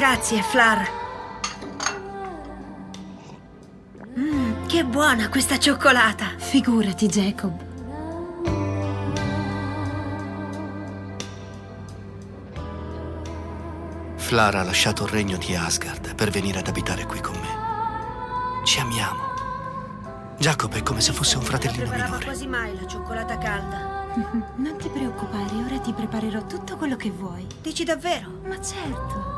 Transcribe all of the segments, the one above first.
Grazie, Flar. Che buona questa cioccolata. Figurati, Jacob. Flar ha lasciato il regno di Asgard per venire ad abitare qui con me. Ci amiamo. Jacob è come se fosse un fratellino Preparavo minore. quasi mai la cioccolata calda. Non ti preoccupare, ora ti preparerò tutto quello che vuoi. Dici davvero? Ma certo.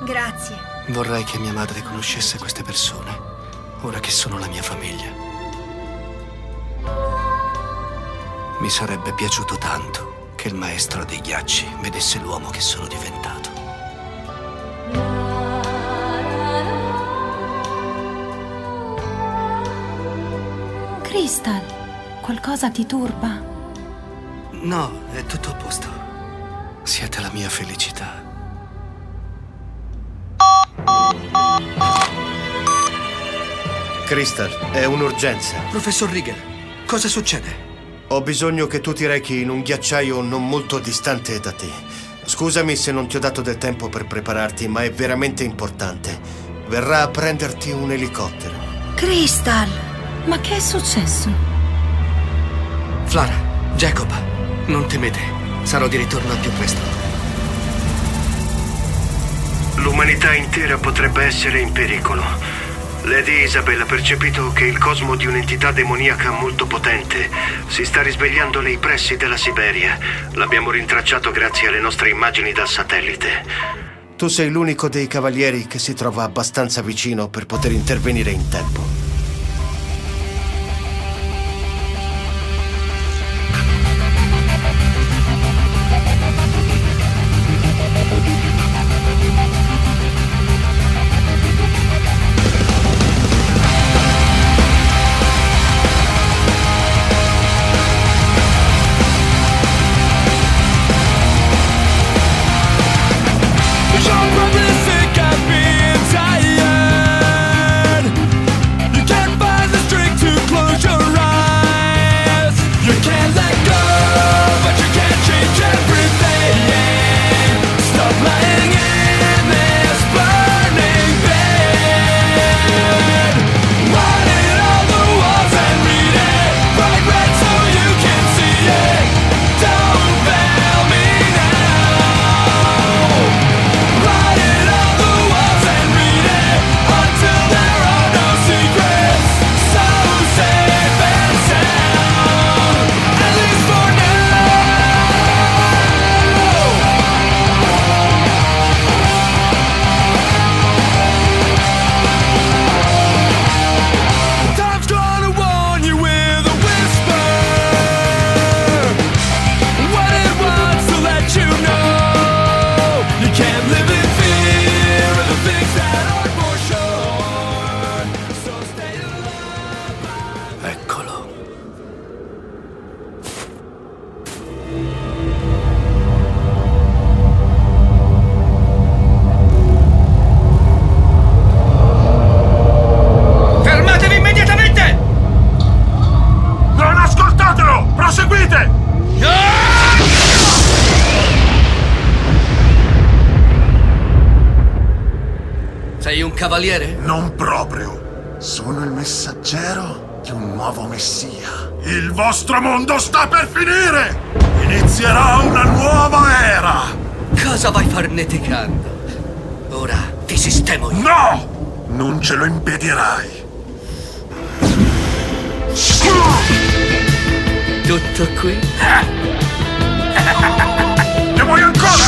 Grazie. Vorrei che mia madre conoscesse queste persone, ora che sono la mia famiglia. Mi sarebbe piaciuto tanto che il maestro dei ghiacci vedesse l'uomo che sono diventato. Crystal, qualcosa ti turba? No, è tutto a posto. Siete la mia felicità. Crystal, è un'urgenza. Professor Riegel, cosa succede? Ho bisogno che tu ti rechi in un ghiacciaio non molto distante da te. Scusami se non ti ho dato del tempo per prepararti, ma è veramente importante. Verrà a prenderti un elicottero. Crystal! Ma che è successo? Flar, Jacob, non temete. Sarò di ritorno al più presto. L'umanità intera potrebbe essere in pericolo. Lady Isabel ha percepito che il cosmo di un'entità demoniaca molto potente si sta risvegliando nei pressi della Siberia. L'abbiamo rintracciato grazie alle nostre immagini dal satellite. Tu sei l'unico dei cavalieri che si trova abbastanza vicino per poter intervenire in tempo. Sei un cavaliere? Non proprio. Sono il messaggero di un nuovo messia. Il vostro mondo sta per finire! Inizierà una nuova era! Cosa vai farneticando? Ora ti sistemo io. No! Non ce lo impedirai. Tutto qui? Ne vuoi ancora?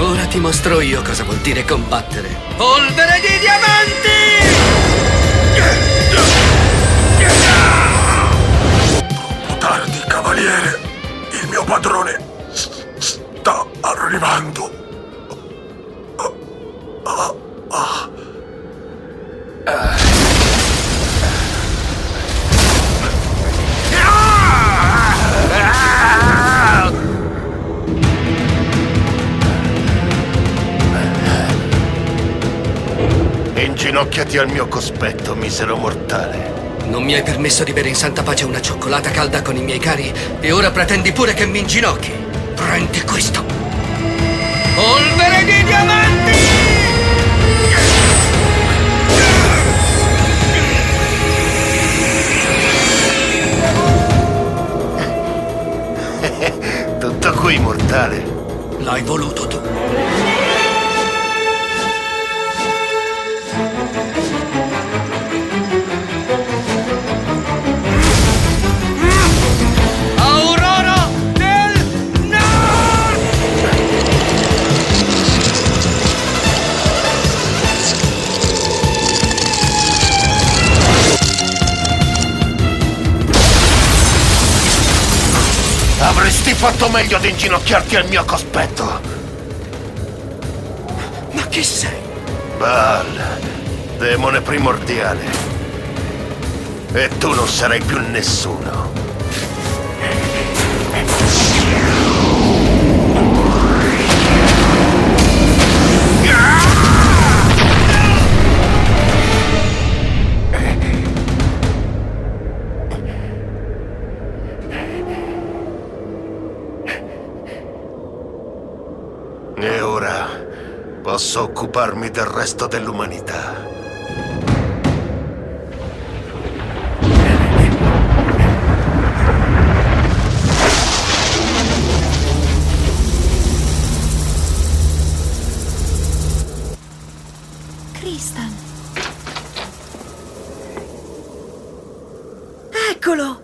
Ora ti mostro io cosa vuol dire combattere. Polvere di diamanti! Troppo tardi, cavaliere. Il mio padrone sta arrivando. Inginocchiati al mio cospetto, misero mortale. Non mi hai permesso di bere in santa pace una cioccolata calda con i miei cari e ora pretendi pure che mi inginocchi. Prendi questo! Polvere di diamanti! Tutto qui, mortale. L'hai voluto tu. Aurora del Nord! Avresti fatto meglio ad inginocchiarti al mio cospetto. Ma chi sei? Baal, demone primordiale. E tu non sarai più nessuno. E ora posso occuparmi del resto dell'umanità. Crystal, Eccolo!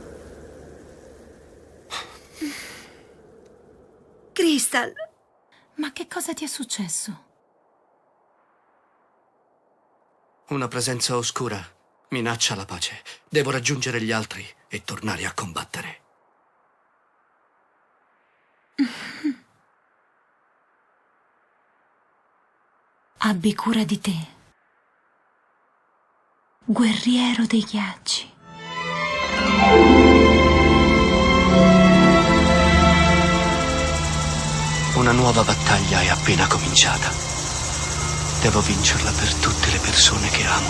Crystal, ma che cosa ti è successo? Una presenza oscura minaccia la pace. Devo raggiungere gli altri e tornare a combattere. Abbi cura di te, guerriero dei ghiacci. Una nuova battaglia è appena cominciata. Devo vincerla per tutte le persone che amo.